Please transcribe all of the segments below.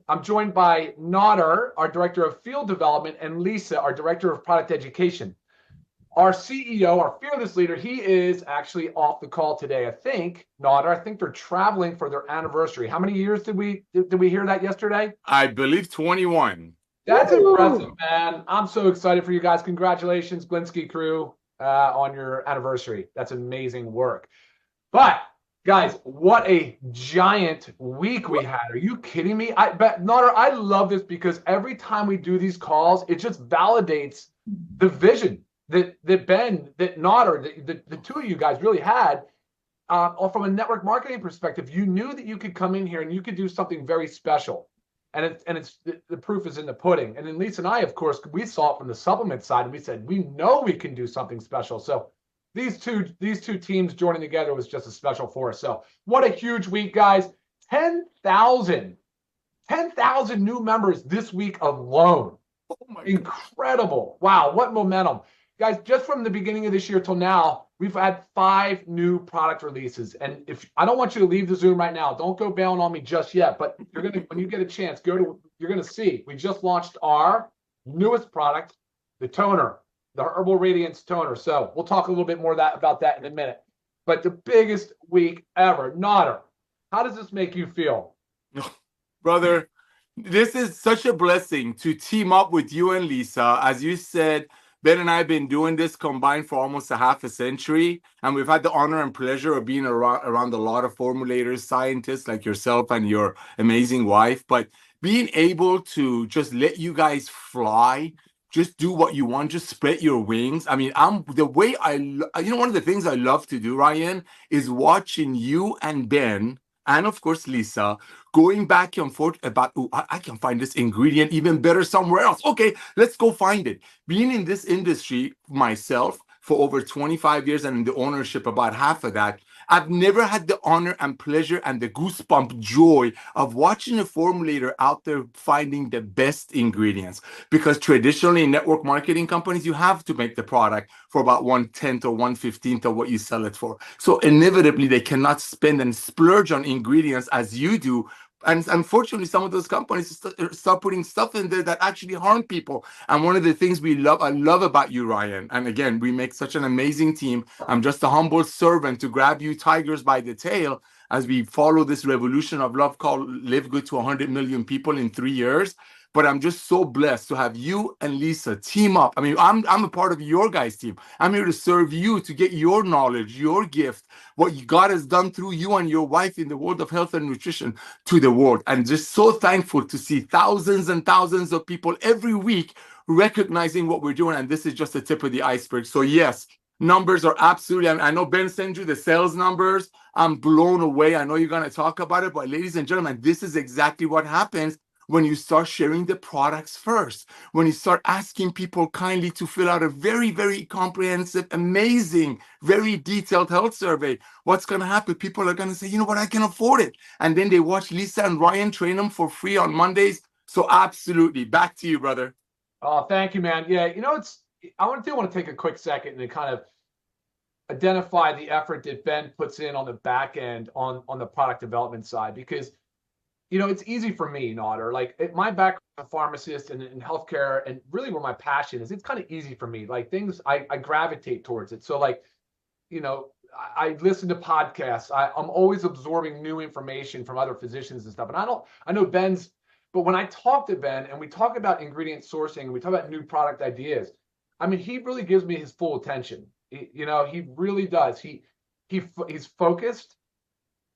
I'm joined by Nodder, our Director of Field Development, and Lisa, our Director of Product Education. Our CEO, our fearless leader, he is actually off the call today. I think, Nodder, I think they're traveling for their anniversary. How many years did we hear that yesterday? I believe 21. That's impressive, Woo! man. I'm so excited for you guys. Congratulations, Blinsky crew, on your anniversary. That's amazing work. But guys, what a giant week we had. Are you kidding me? I bet Nodder, I love this because every time we do these calls, it just validates the vision that Ben, that Nodder, the two of you guys really had. Or from a network marketing perspective, you knew that you could come in here and you could do something very special. And it's the proof is in the pudding. And then Lisa and I, of course, we saw it from the supplement side, and we said we know we can do something special. So these two teams joining together was just a special for us. So what a huge week, guys. 10,000 new members this week alone. Oh my God. Incredible. Wow, what momentum. Guys, just from the beginning of this year till now, we've had 5 new product releases. And if I don't want you to leave the Zoom right now, don't go bailing on me just yet, but when you get a chance, you're gonna see. We just launched our newest product, the toner, the Herbal Radiance toner. So we'll talk a little bit more about that in a minute. But the biggest week ever. Nodder, how does this make you feel? Brother, this is such a blessing to team up with you and Lisa. As you said, Ben and I have been doing this combined for almost a half a century, and we've had the honor and pleasure of being around a lot of formulators, scientists like yourself and your amazing wife. But being able to just let you guys fly, just do what you want, just spread your wings. I mean, one of the things I love to do, Ryan, is watching you and Ben, and of course Lisa, going back and forth about, oh, I can find this ingredient even better somewhere else. Okay, let's go find it. Being in this industry myself for over 25 years and in the ownership about half of that, I've never had the honor and pleasure and the goosebump joy of watching a formulator out there finding the best ingredients. Because traditionally in network marketing companies, you have to make the product for about 1/10 or 1/15 of what you sell it for. So inevitably, they cannot spend and splurge on ingredients as you do, and unfortunately, some of those companies start putting stuff in there that actually harm people. And one of the things I love about you, Ryan, and again, we make such an amazing team. I'm just a humble servant to grab you tigers by the tail as we follow this revolution of love called Live Good to 100 million people in 3 years. But I'm just so blessed to have you and Lisa team up. I mean, I'm a part of your guys' team. I'm here to serve you, to get your knowledge, your gift, what God has done through you and your wife in the world of health and nutrition to the world. And just so thankful to see thousands and thousands of people every week recognizing what we're doing. And this is just the tip of the iceberg. So, yes, numbers are absolutely, I know Ben sent you the sales numbers. I'm blown away. I know you're going to talk about it. But, ladies and gentlemen, this is exactly what happens when you start sharing the products first, when you start asking people kindly to fill out a very, very comprehensive, amazing, very detailed health survey. What's going to happen? People are going to say, you know what, I can afford it. And then they watch Lisa and Ryan train them for free on Mondays. So absolutely. Back to you, brother. Oh, thank you, man. Yeah, I want to take a quick second and kind of identify the effort that Ben puts in on the back end on the product development side, because it's easy for me, Nodder. Like my background as a pharmacist and in healthcare, and really where my passion is, it's kind of easy for me. Like things, I gravitate towards it. So like, you know, I listen to podcasts. I'm always absorbing new information from other physicians and stuff. And I know Ben's, but when I talk to Ben and we talk about ingredient sourcing and we talk about new product ideas, I mean, he really gives me his full attention. He really does. He's focused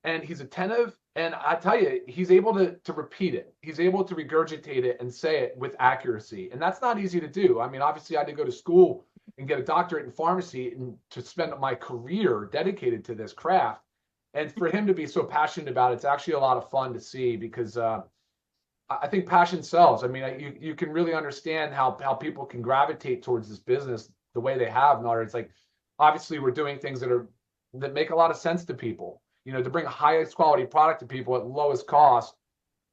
and he's attentive. And I tell you, he's able to repeat it. He's able to regurgitate it and say it with accuracy. And that's not easy to do. I mean, obviously, I had to go to school and get a doctorate in pharmacy and to spend my career dedicated to this craft. And for him to be so passionate about it, it's actually a lot of fun to see, because I think passion sells. I mean, you can really understand how people can gravitate towards this business the way they have. Not it's like, obviously, we're doing things that make a lot of sense to people. To bring a highest quality product to people at lowest cost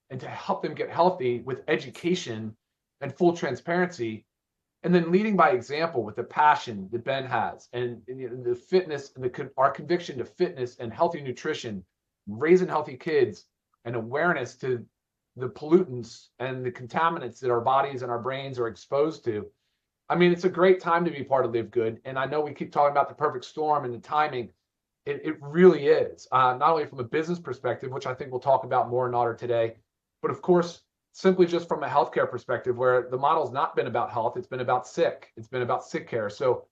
and to help them get healthy with education and full transparency, and then leading by example with the passion that Ben has, and the fitness and our conviction to fitness and healthy nutrition, raising healthy kids, and awareness to the pollutants and the contaminants that our bodies and our brains are exposed to. I mean, it's a great time to be part of Live Good. And I know we keep talking about the perfect storm and the timing. It really is, not only from a business perspective, which I think we'll talk about more in Otter today, but of course, simply just from a healthcare perspective, where the model's not been about health, it's been about sick. It's been about sick care. So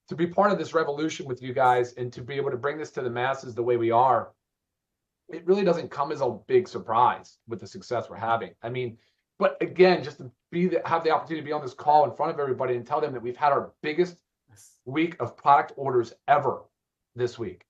to be part of this revolution with you guys and to be able to bring this to the masses the way we are, it really doesn't come as a big surprise with the success we're having. I mean, but again, just to have the opportunity to be on this call in front of everybody and tell them that we've had our biggest week of product orders ever this week.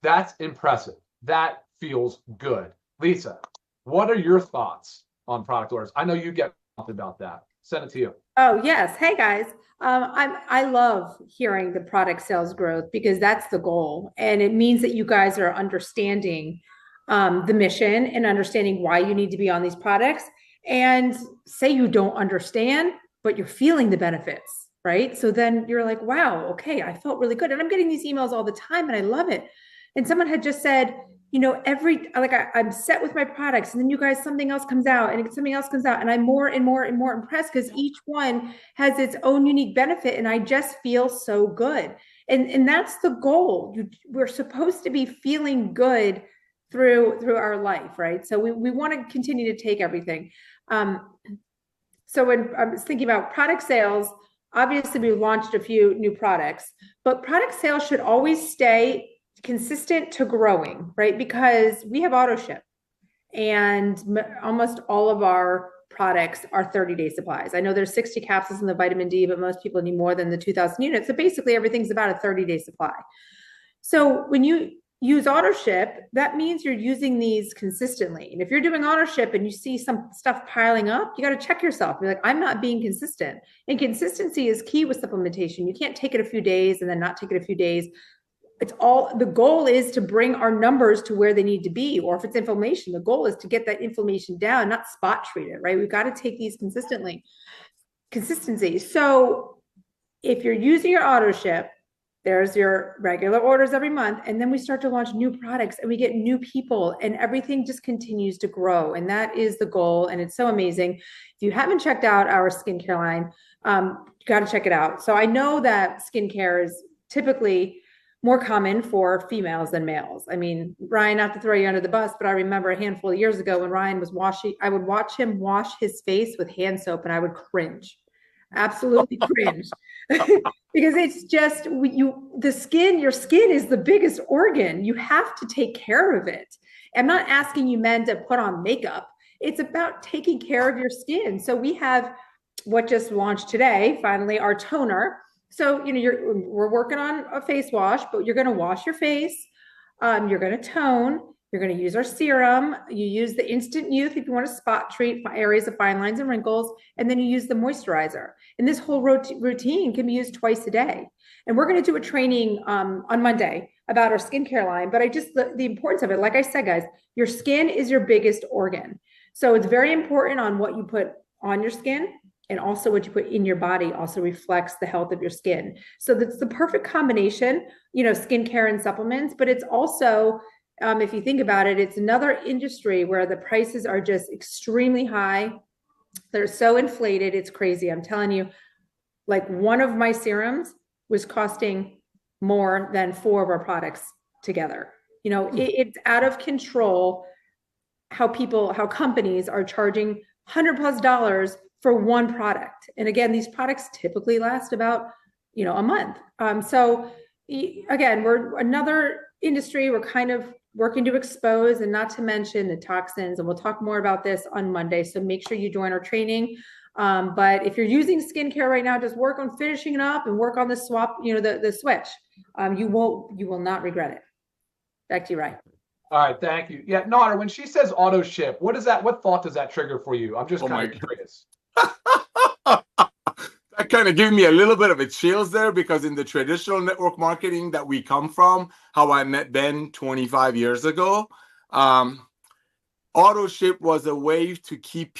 That's impressive. That feels good. Lisa, what are your thoughts on product orders? I know you get about that. Send it to you. Oh, yes. Hey, guys. I love hearing the product sales growth because that's the goal. And it means that you guys are understanding the mission and understanding why you need to be on these products. And say you don't understand, but you're feeling the benefits, right? So then you're like, wow, okay, I felt really good. And I'm getting these emails all the time and I love it. And someone had just said, you know, I'm set with my products, and then you guys, something else comes out and something else comes out, and I'm more and more and more impressed because each one has its own unique benefit, and I just feel so good. And that's the goal. We're supposed to be feeling good through our life, right? So we want to continue to take everything. So when I was thinking about product sales, obviously we launched a few new products, but product sales should always stay consistent to growing, right? Because we have auto ship and almost all of our products are 30-day supplies. I know there's 60 capsules in the vitamin D, but most people need more than the 2,000 units. So basically everything's about a 30-day supply. So when you use auto ship, that means you're using these consistently. And if you're doing auto ship and you see some stuff piling up, you got to check yourself. You're like, I'm not being consistent. And consistency is key with supplementation. You can't take it a few days and then not take it a few days. The goal is to bring our numbers to where they need to be. Or if it's inflammation, the goal is to get that inflammation down, not spot treat it, right? We've got to take these consistency. So if you're using your auto ship, there's your regular orders every month. And then we start to launch new products and we get new people and everything just continues to grow. And that is the goal. And it's so amazing. If you haven't checked out our skincare line, you got to check it out. So I know that skincare is typically more common for females than males. I mean, Ryan, not to throw you under the bus, but I remember a handful of years ago when Ryan was washing, I would watch him wash his face with hand soap and I would cringe, absolutely cringe. Because it's just, your skin is the biggest organ. You have to take care of it. I'm not asking you men to put on makeup. It's about taking care of your skin. So we have what just launched today, finally, our toner. So, you know, we're working on a face wash, but you're going to wash your face. You're going to tone. You're going to use our serum. You use the Instant Youth if you want to spot treat areas of fine lines and wrinkles. And then you use the moisturizer. And this whole routine can be used twice a day. And we're going to do a training on Monday about our skincare line. But the importance of it, like I said, guys, your skin is your biggest organ. So it's very important on what you put on your skin. And also what you put in your body also reflects the health of your skin. So that's the perfect combination, you know, skincare and supplements, but it's also, if you think about it, it's another industry where the prices are just extremely high. They're so inflated. It's crazy. I'm telling you, like one of my serums was costing more than 4 of our products together. You know, it's out of control how companies are charging $100+ for one product. And again, these products typically last about, you know, a month. So again, we're another industry we're kind of working to expose, and not to mention the toxins. And we'll talk more about this on Monday. So make sure you join our training. But if you're using skincare right now, just work on finishing it up and work on the swap, you know, the switch. You will not regret it. Back to you, Ryan. All right, thank you. Yeah, Nara, when she says auto ship, what thought does that trigger for you? I'm just kind of curious. That kind of gave me a little bit of a chills there, because in the traditional network marketing that we come from, how I met Ben 25 years ago, auto ship was a way to keep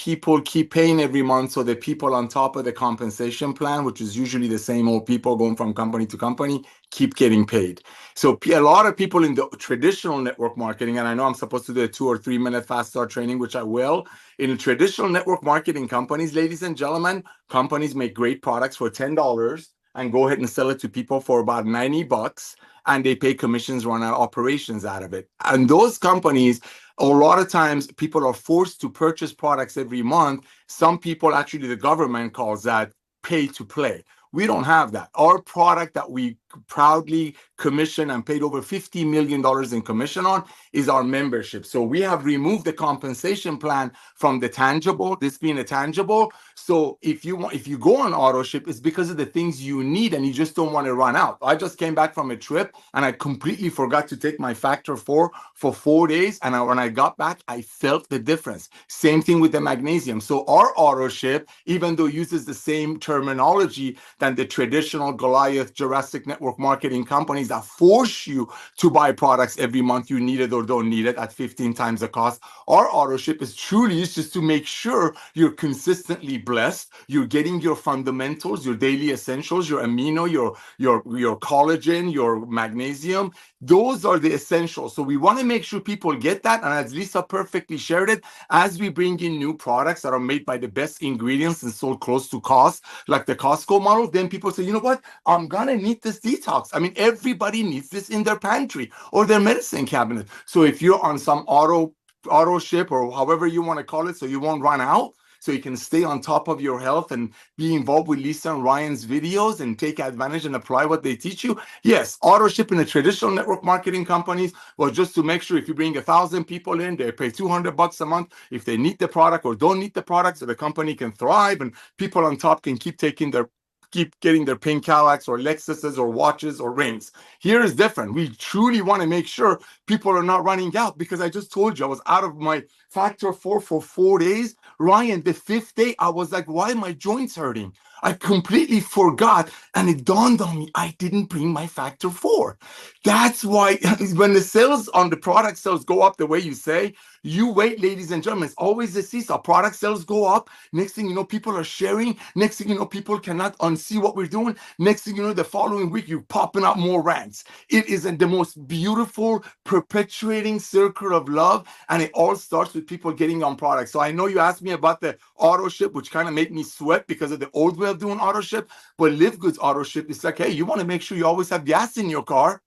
paying every month, so the people on top of the compensation plan, which is usually the same old people going from company to company, keep getting paid. So a lot of people in the traditional network marketing, and I know I'm supposed to do a 2 or 3 minute fast start training, which I will. In traditional network marketing companies, ladies and gentlemen, companies make great products for $10 and go ahead and sell it to people for about $90, and they pay commissions, run our operations out of it. And those companies, a lot of times people are forced to purchase products every month. Some people, actually the government calls that pay to play. We don't have that. Our product that we proudly commissioned and paid over $50 million in commission on is our membership. So we have removed the compensation plan from the tangible, this being a tangible. So if you go on auto ship, it's because of the things you need and you just don't want to run out. I just came back from a trip and I completely forgot to take my factor 4 for 4 days. And when I got back, I felt the difference. Same thing with the magnesium. So our auto ship, even though it uses the same terminology than the traditional Goliath Jurassic network marketing companies that force you to buy products every month, you need it or don't need it at 15 times the cost, our auto ship is truly just to make sure you're consistently blessed, you're getting your fundamentals, your daily essentials, your amino, your collagen, your magnesium. Those are the essentials. So we want to make sure people get that. And as Lisa perfectly shared it, as we bring in new products that are made by the best ingredients and sold close to cost, like the Costco model, then people say, you know what, I'm gonna need this detox. I mean, everybody needs this in their pantry or their medicine cabinet. So if you're on some auto ship or however you want to call it, so you won't run out, so you can stay on top of your health and be involved with Lisa and Ryan's videos and take advantage and apply what they teach you. Yes, auto ship in the traditional network marketing companies was just to make sure if you bring 1,000 people in, they pay $200 a month if they need the product or don't need the product, so the company can thrive and people on top can keep getting their pink Cadillacs or Lexuses or watches or rings. Here is different. We truly want to make sure people are not running out, because I just told you I was out of my factor 4 for 4 days. Ryan, the 5th day, I was like, why are my joints hurting? I completely forgot, and it dawned on me, I didn't bring my factor 4. That's why when the sales on the product sales go up the way you say, you wait, ladies and gentlemen, it's always the seesaw. Product sales go up. Next thing you know, people are sharing. Next thing you know, people cannot unsee what we're doing. Next thing you know, the following week, you're popping up more rants. It is the most beautiful, perpetuating circle of love, and it all starts with people getting on products. So I know you asked me about the auto ship, which kind of made me sweat because of the old way of doing auto ship, but LiveGood's auto ship is like, hey, you want to make sure you always have gas in your car.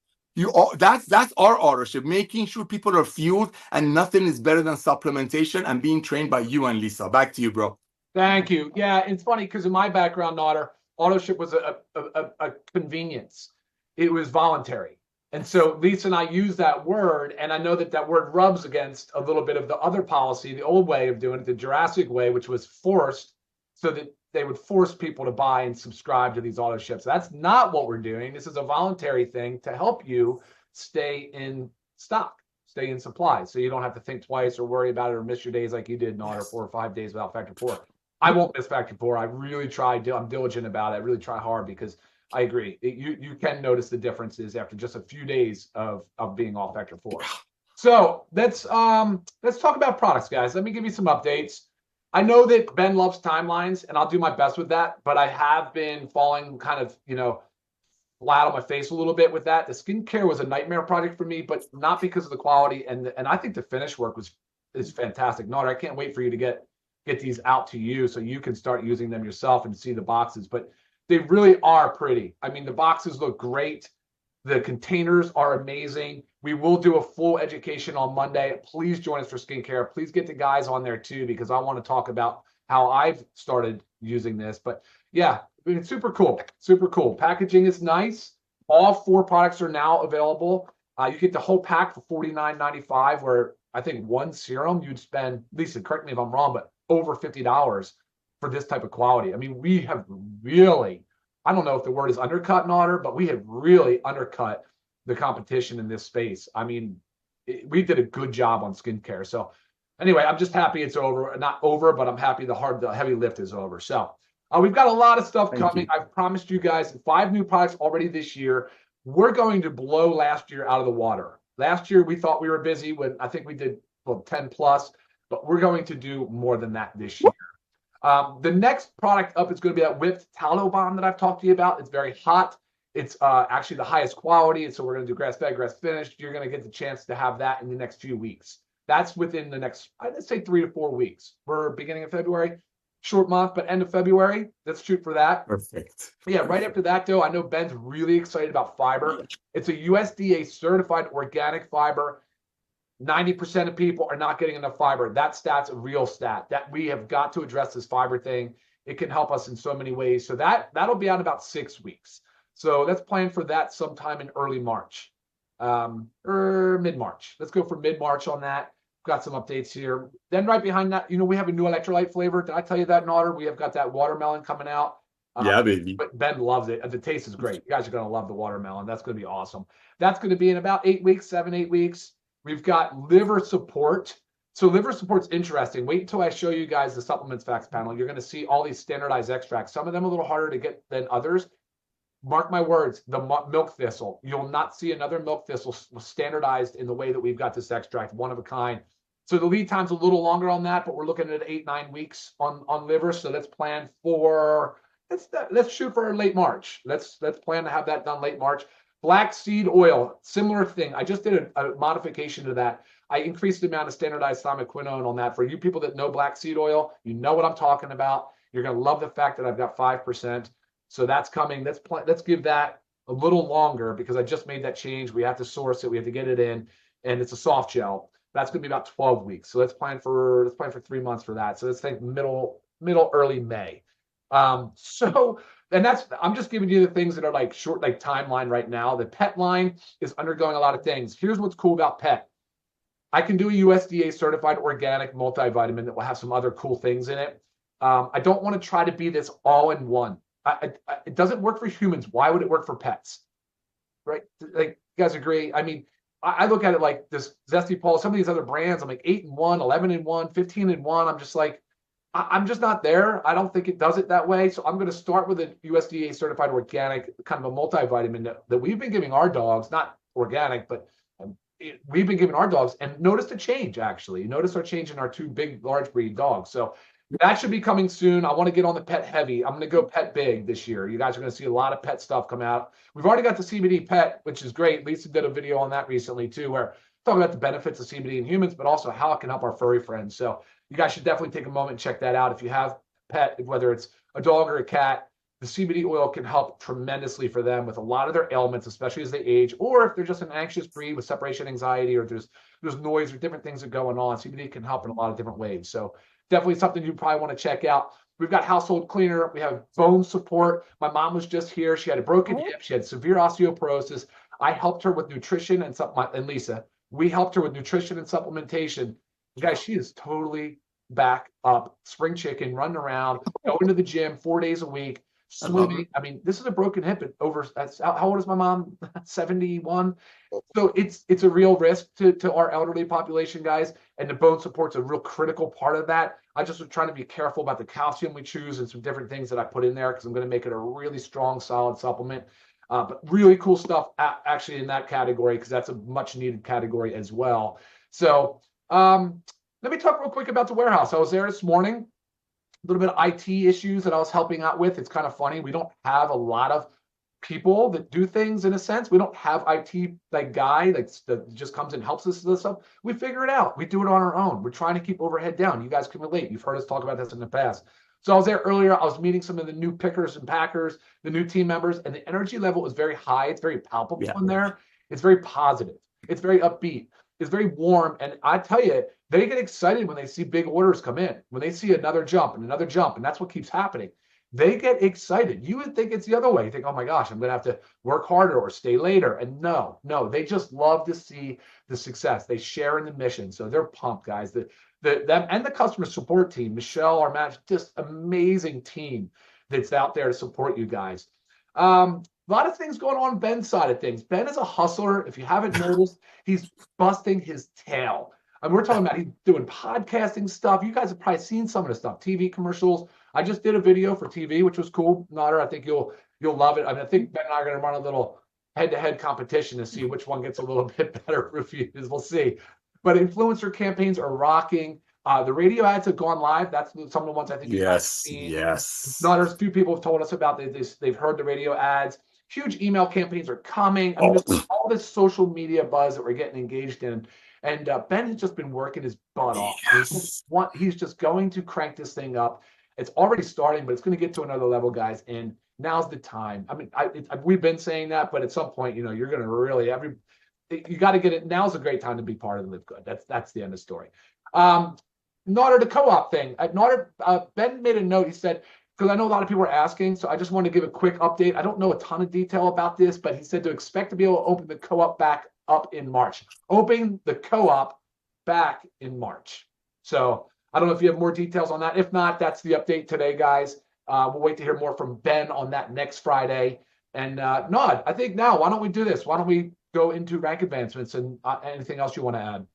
That's our auto ship, making sure people are fueled, and nothing is better than supplementation and being trained by you and Lisa. Back to you, bro. Thank you. Yeah, it's funny because in my background, Nader, auto ship was a convenience. It was voluntary. And so Lisa and I use that word, and I know that word rubs against a little bit of the other policy, the old way of doing it, the Jurassic way, which was forced, so that they would force people to buy and subscribe to these auto ships. That's not what we're doing. This is a voluntary thing to help you stay in stock, stay in supply, so you don't have to think twice or worry about it or miss your days like you did, Nader, 4 or 5 days without factor 4. I won't miss factor 4. I really try. I'm diligent about it. I really try hard because I agree. You can notice the differences after just a few days of being off factor 4. So let's talk about products, guys. Let me give you some updates. I know that Ben loves timelines, and I'll do my best with that, but I have been falling kind of, flat on my face a little bit with that. The skincare was a nightmare project for me, but not because of the quality, and I think the finish work is fantastic. Nader, I can't wait for you to get these out to you so you can start using them yourself and see the boxes, but they really are pretty. I mean, the boxes look great. The containers are amazing. We will do a full education on Monday. Please join us for skincare. Please get the guys on there too, because I want to talk about how I've started using this. But yeah, it's super cool. Super cool. Packaging is nice. All 4 products are now available. You get the whole pack for $49.95, where I think one serum you'd spend, Lisa, correct me if I'm wrong, but over $50 for this type of quality. I mean, we have really, I don't know if the word is undercut, Nader, but we have really undercut the competition in this space. I mean, we did a good job on skincare. So anyway, I'm just happy it's over. Not over, but I'm happy the heavy lift is over. So we've got a lot of stuff coming. I've promised you guys 5 new products already this year. We're going to blow last year out of the water. Last year, we thought we were busy when I think we did 10 plus. but we're going to do more than that this year. The next product up is going to be that whipped tallow bomb that I've talked to you about. It's very hot. It's actually the highest quality. And so we're going to do grass-fed, grass-finished. You're going to get the chance to have that in the next few weeks. That's within the next, I'd say 3 to 4 weeks. We're beginning of February, short month, but end of February. Let's shoot for that. Perfect. Yeah, right after that, though, I know Ben's really excited about fiber. It's a USDA certified organic fiber. 90% of people are not getting enough fiber. That stat's a real stat. That we have got to address this fiber thing. It can help us in so many ways. So that'll be out in about 6 weeks. So let's plan for that sometime in early March or mid-March. Let's go for mid-March on that. Got some updates here. Then right behind that, we have a new electrolyte flavor. Did I tell you that in order? We have got that watermelon coming out. Yeah, baby. But Ben loves it. The taste is great. You guys are going to love the watermelon. That's going to be awesome. That's going to be in about 8 weeks, 7-8 weeks. We've got liver support. So liver support's interesting. Wait until I show you guys the supplements facts panel. You're going to see all these standardized extracts. Some of them a little harder to get than others. Mark my words, the milk thistle. You'll not see another milk thistle standardized in the way that we've got this extract, one of a kind. So the lead time's a little longer on that, but we're looking at 8-9 weeks on liver. So let's plan for, let's shoot for late March. Let's plan to have that done late March. Black seed oil, similar thing. I just did a modification to that. I increased the amount of standardized thiaquinone on that. For you people that know black seed oil, you know what I'm talking about. You're going to love the fact that I've got 5%. So that's coming. Let's give that a little longer because I just made that change. We have to source it. We have to get it in, and it's a soft gel. That's going to be about 12 weeks. So let's plan for 3 months for that. So let's think middle, early May. And I'm just giving you the things that are like short, like timeline right now. The pet line is undergoing a lot of things. Here's what's cool about pet. I can do a USDA certified organic multivitamin that will have some other cool things in it. I don't want to try to be this all in one. It doesn't work for humans. Why would it work for pets? Right? Like, you guys agree? I mean, I look at it like this Zesty Paul, some of these other brands, I'm like 8-1, 11-1, 15-1. I'm just like, I'm just not there. I don't think it does it that way. So I'm going to start with a USDA certified organic, kind of a multivitamin that we've been giving our dogs, not organic, but we've been giving our dogs, and notice the change, actually. Notice our change in our 2 big, large breed dogs. So that should be coming soon. I want to get on the pet heavy. I'm going to go pet big this year. You guys are going to see a lot of pet stuff come out. We've already got the CBD pet, which is great. Lisa did a video on that recently too, where talking about the benefits of CBD in humans, but also how it can help our furry friends. So you guys should definitely take a moment and check that out. If you have a pet, whether it's a dog or a cat, the CBD oil can help tremendously for them with a lot of their ailments, especially as they age, or if they're just an anxious breed with separation anxiety, or there's noise or different things that are going on. CBD can help in a lot of different ways. So definitely something you probably want to check out. We've got household cleaner. We have bone support. My mom was just here. She had a broken hip. She had severe osteoporosis. I helped her with nutrition and Lisa, we helped her with nutrition and supplementation. Guys, she is totally back up. Spring chicken, running around, going to the gym 4 days a week, swimming. I mean, this is a broken hip at how old is my mom? 71. So it's a real risk to our elderly population, guys. And the bone support's a real critical part of that. I just was trying to be careful about the calcium we choose and some different things that I put in there because I'm going to make it a really strong, solid supplement. But really cool stuff actually in that category because that's a much needed category as well. So let me talk real quick about the warehouse. I was there this morning. A little bit of IT issues that I was helping out with. It's kind of funny. We don't have a lot of people that do things in a sense. We don't have IT guy that just comes and helps us with this stuff. We figure it out. We do it on our own. We're trying to keep overhead down. You guys can relate. You've heard us talk about this in the past. So I was there earlier. I was meeting some of the new pickers and packers, the new team members, and the energy level is very high. It's very palpable in there. It's very positive. It's very upbeat. It's very warm. And I tell you, they get excited when they see big orders come in, when they see another jump, and that's what keeps happening. They get excited. You would think it's the other way. You think, oh my gosh, I'm going to have to work harder or stay later. And no, they just love to see the success. They share in the mission. So they're pumped, guys. Them and the customer support team, Michelle, our manager, just amazing team that's out there to support you guys. A lot of things going on Ben's side of things. Ben is a hustler. If you haven't noticed, he's busting his tail. I mean, we're talking about he's doing podcasting stuff. You guys have probably seen some of the stuff, TV commercials. I just did a video for TV, which was cool. Nader, I think you'll love it. I mean, I think Ben and I are going to run a little head-to-head competition to see which one gets a little bit better reviews. We'll see. But influencer campaigns are rocking. The radio ads have gone live. That's some of the ones I think you guys have seen. Now, there's a few people have told us about this. They've heard the radio ads. Huge email campaigns are coming. I mean, there's all this social media buzz that we're getting engaged in. And Ben has just been working his butt off. He's just going to crank this thing up. It's already starting, but it's going to get to another level, guys. And now's the time. I mean, we've been saying that, but at some point, you know, you're going to really you got to get it. Now's a great time to be part of Live Good. That's the end of the story. Naughter, the co-op thing. Naughter, Ben made a note. He said, because I know a lot of people are asking, so I just want to give a quick update. I don't know a ton of detail about this, but he said to expect to be able to open the co-op back up in March. Opening the co-op back in March. So I don't know if you have more details on that. If not, that's the update today, guys. We'll wait to hear more from Ben on that next Friday. And Nod, I think now, why don't we do this? Why don't we go into rank advancements and anything else you want to add?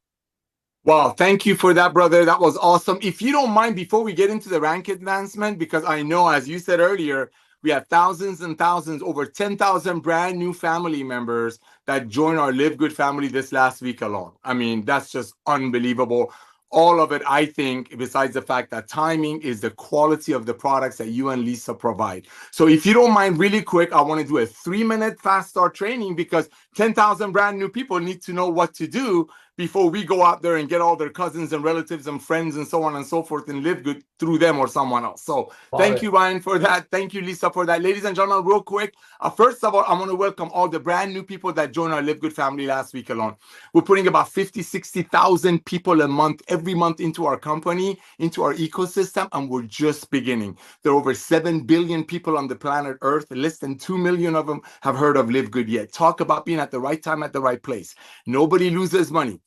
Wow, thank you for that, brother. That was awesome. If you don't mind, before we get into the rank advancement, because I know, as you said earlier, we have thousands and thousands, over 10,000 brand new family members that joined our Live Good family this last week alone. I mean, that's just unbelievable. All of it, I think, besides the fact that timing is the quality of the products that you and Lisa provide. So if you don't mind, really quick, I want to do a 3-minute fast start training because 10,000 brand new people need to know what to do before we go out there and get all their cousins and relatives and friends and so on and so forth and Live Good through them or someone else. So thank you, Ryan, for that. Thank you, Lisa, for that. Ladies and gentlemen, real quick, first of all, I want to welcome all the brand new people that joined our Live Good family last week alone. We're putting about 50, 60,000 people a month, every month into our company, into our ecosystem, and we're just beginning. There are over 7 billion people on the planet Earth. Less than 2 million of them have heard of Live Good yet. Talk about being at the right time, at the right place. Nobody loses money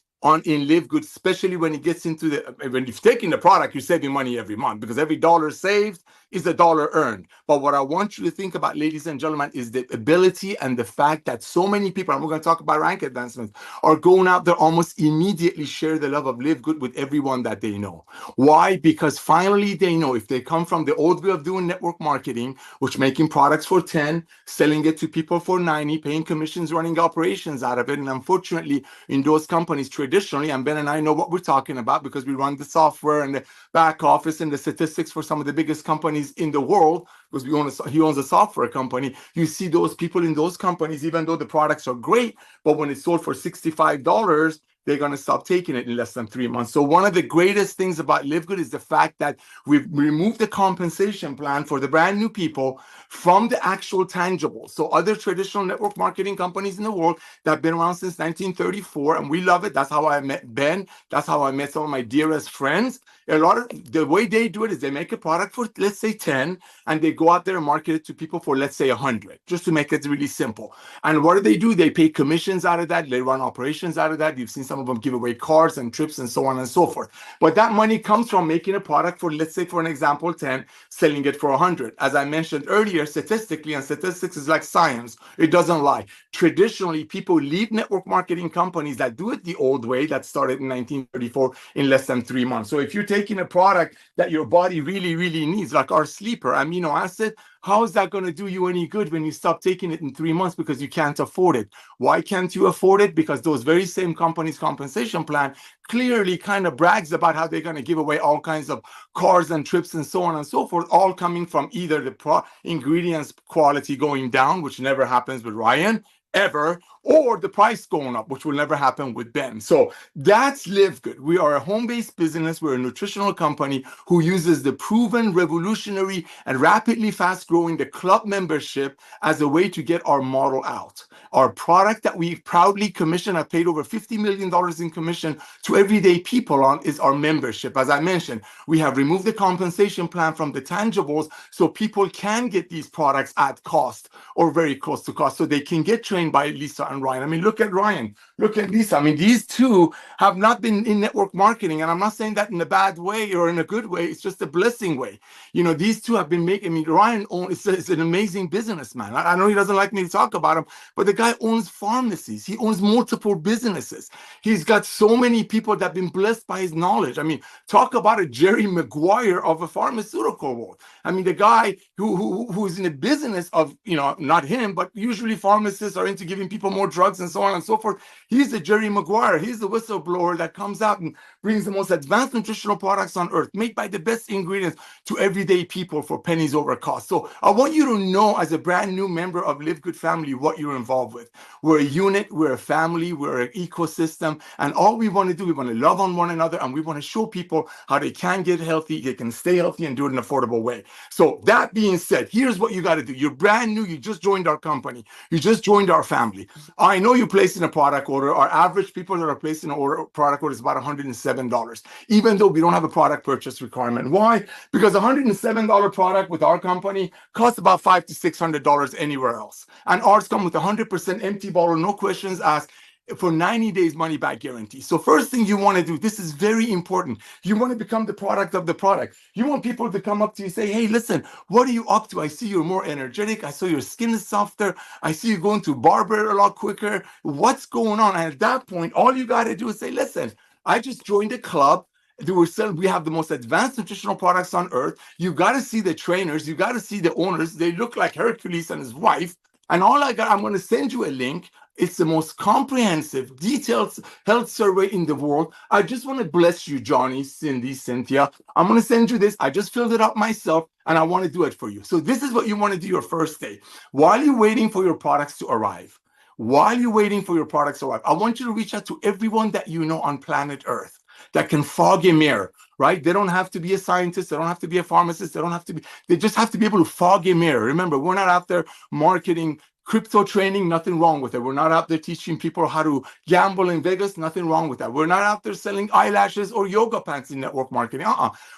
in Live Good, especially when it gets into when you're taking the product, you're saving money every month because every dollar saved is a dollar earned. But what I want you to think about, ladies and gentlemen, is the ability and the fact that so many people, and we're going to talk about rank advancements, are going out there almost immediately share the love of Live Good with everyone that they know. Why? Because finally they know if they come from the old way of doing network marketing, which making products for 10, selling it to people for 90, paying commissions, running operations out of it. And unfortunately, in those companies, traditionally, and Ben and I know what we're talking about because we run the software and the back office and the statistics for some of the biggest companies in the world, because he owns a software company. You see those people in those companies, even though the products are great, but when it's sold for $65, they're going to stop taking it in less than 3 months. So one of the greatest things about Live Good is the fact that we've removed the compensation plan for the brand new people from the actual tangibles. So other traditional network marketing companies in the world that have been around since 1934, and we love it. That's how I met Ben. That's how I met some of my dearest friends. A lot of the way they do it is they make a product for, let's say, 10, and they go out there and market it to people for, let's say, 100, just to make it really simple. And what do? They pay commissions out of that. They run operations out of that. You've seen some of them give away cars and trips and so on and so forth. But that money comes from making a product for, let's say, for an example, 10, selling it for 100. As I mentioned earlier, statistically, and statistics is like science. It doesn't lie. Traditionally, people leave network marketing companies that do it the old way that started in 1934 in less than 3 months. So if you're taking a product that your body really, really needs, like our sleeper amino acid, how is that going to do you any good when you stop taking it in 3 months because you can't afford it? Why can't you afford it? Because those very same companies' compensation plan clearly kind of brags about how they're going to give away all kinds of cars and trips and so on and so forth, all coming from either the ingredients quality going down, which never happens with Ryan, ever, or the price going up, which will never happen with Ben. So that's Live Good. We are a home-based business. We're a nutritional company who uses the proven, revolutionary, and rapidly fast-growing the club membership as a way to get our model out. Our product that we proudly commission, have paid over $50 million in commission to everyday people on, is our membership. As I mentioned, we have removed the compensation plan from the tangibles so people can get these products at cost or very close to cost, so they can get trained by Lisa and Ryan. I mean, look at Ryan, look at Lisa. I mean, these two have not been in network marketing, and I'm not saying that in a bad way or in a good way. It's just a blessing way. You know, these two have been making. I mean, Ryan is an amazing businessman. I know he doesn't like me to talk about him, but the guy owns pharmacies. He owns multiple businesses. He's got so many people that have been blessed by his knowledge. I mean, talk about a Jerry Maguire of a pharmaceutical world. I mean, the guy who's in the business of, you know, not him, but usually pharmacists are into giving people more drugs and so on and so forth. He's the Jerry Maguire. He's the whistleblower that comes out and brings the most advanced nutritional products on earth, made by the best ingredients to everyday people for pennies over cost. So I want you to know, as a brand new member of Live Good family, what you're involved with. We're a unit, we're a family, we're an ecosystem, and all we want to do, we want to love on one another, and we want to show people how they can get healthy, they can stay healthy, and do it in an affordable way. So that being said, here's what you got to do. You're brand new, you just joined our company, you just joined our family. I know you placed in a product order. Our average people that are placing an product order is about $107, even though we don't have a product purchase requirement. Why? Because a $107 product with our company costs about $500 to $600 anywhere else. And ours come with 100% empty bottle, no questions asked, for 90 days money back guarantee. So first thing you want to do, this is very important. You want to become the product of the product. You want people to come up to you and say, hey, listen, what are you up to? I see you're more energetic. I saw your skin is softer. I see you going to barber a lot quicker. What's going on? And at that point, all you got to do is say, listen, I just joined a club. We have the most advanced nutritional products on earth. You got to see the trainers. You got to see the owners. They look like Hercules and his wife. And I'm going to send you a link. It's the most comprehensive, detailed health survey in the world. I just want to bless you, Johnny, Cindy, Cynthia. I'm going to send you this. I just filled it up myself, and I want to do it for you. So this is what you want to do your first day. While you're waiting for your products to arrive, I want you to reach out to everyone that you know on planet Earth that can fog a mirror, right? They don't have to be a scientist. They don't have to be a pharmacist. They just have to be able to fog a mirror. Remember, we're not out there marketing crypto training, nothing wrong with it. We're not out there teaching people how to gamble in Vegas, nothing wrong with that. We're not out there selling eyelashes or yoga pants in network marketing.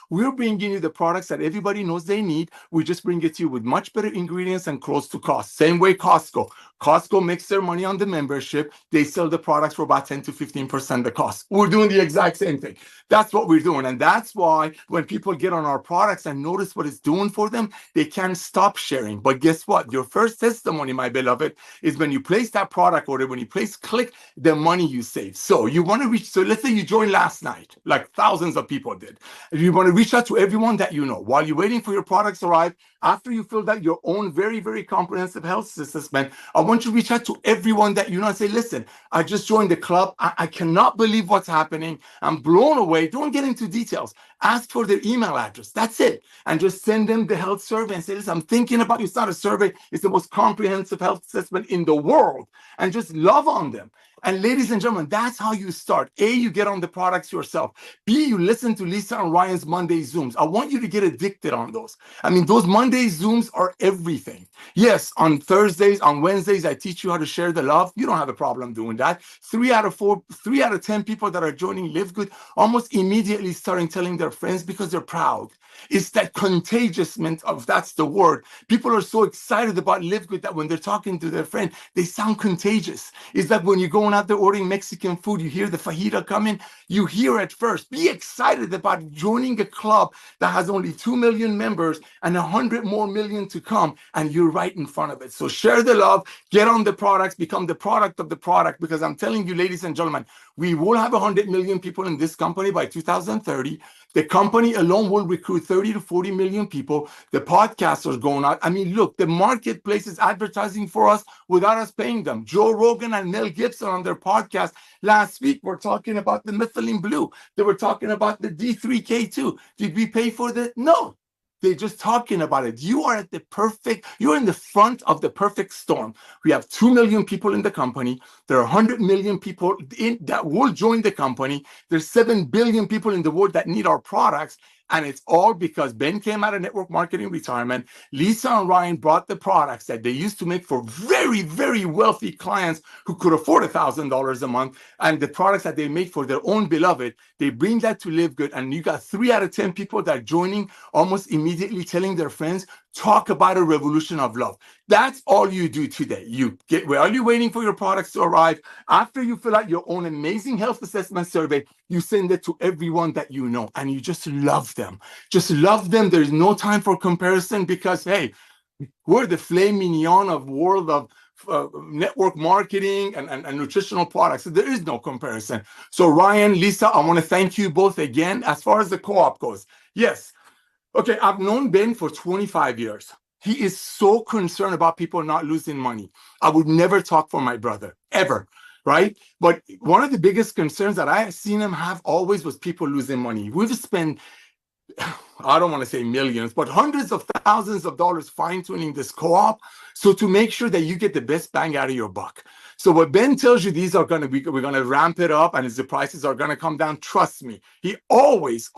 We're bringing you the products that everybody knows they need. We just bring it to you with much better ingredients and close to cost. Same way Costco. Costco makes their money on the membership. They sell the products for about 10 to 15% the cost. We're doing the exact same thing. That's what we're doing. And that's why when people get on our products and notice what it's doing for them, they can't stop sharing. But guess what? Your first testimony, my beloved, is when you place that product order, when you click the money you save. So you want to reach, so let's say you joined last night, like thousands of people did. You want to reach out to everyone that you know. While you're waiting for your products to arrive, after you filled out your own very, very comprehensive health assessment, I want you to reach out to everyone that you know and say, listen, I just joined the club. I cannot believe what's happening. I'm blown away. Don't get into details. Ask for their email address. That's it. And just send them the health survey and say, listen, I'm thinking about you. It's not a survey. It's the most comprehensive health assessment in the world. And just love on them. And ladies and gentlemen, that's how you start. A, you get on the products yourself. B, you listen to Lisa and Ryan's Monday Zooms. I want you to get addicted on those. I mean, those Monday Zooms are everything. Yes, on Thursdays, on Wednesdays, I teach you how to share the love. You don't have a problem doing that. 3 out of 10 people that are joining Live Good almost immediately starting telling their friends because they're proud. It's that contagiousness of, that's the word. People are so excited about Live Good that when they're talking to their friend, they sound contagious. It's like when you're going out there ordering Mexican food, you hear the fajita coming, you hear it first. Be excited about joining a club that has only 2 million members and 100 more million to come, and you're right in front of it. So share the love, get on the products, become the product of the product, because I'm telling you, ladies and gentlemen, we will have 100 million people in this company by 2030. The company alone will recruit 30 to 40 million people. The podcasts are going out. I mean, look, the marketplace is advertising for us without us paying them. Joe Rogan and Mel Gibson on their podcast last week were talking about the methylene blue. They were talking about the D3K2. Did we pay for that? No. They're just talking about it. You're in the front of the perfect storm. We have 2 million people in the company. There are 100 million people that will join the company. There's 7 billion people in the world that need our products. And it's all because Ben came out of network marketing retirement. Lisa and Ryan brought the products that they used to make for very, very wealthy clients who could afford $1,000 a month. And the products that they make for their own beloved, they bring that to Live Good. And you got 3 out of 10 people that are joining almost immediately telling their friends, talk about a revolution of love. That's all you do today. While you're waiting for your products to arrive, after you fill out your own amazing health assessment survey, you send it to everyone that you know, and you just love them. Just love them. There's no time for comparison because, hey, we're the filet mignon of world of network marketing and nutritional products. So there is no comparison. So Ryan, Lisa, I want to thank you both again. As far as the co-op goes, yes. Okay, I've known Ben for 25 years. He is so concerned about people not losing money. I would never talk for my brother, ever, right? But one of the biggest concerns that I have seen him have always was people losing money. We've spent, I don't want to say millions, but hundreds of thousands of dollars fine-tuning this co-op, so to make sure that you get the best bang out of your buck. So what Ben tells you, these are going to be, we're going to ramp it up and the prices are going to come down. Trust me, he always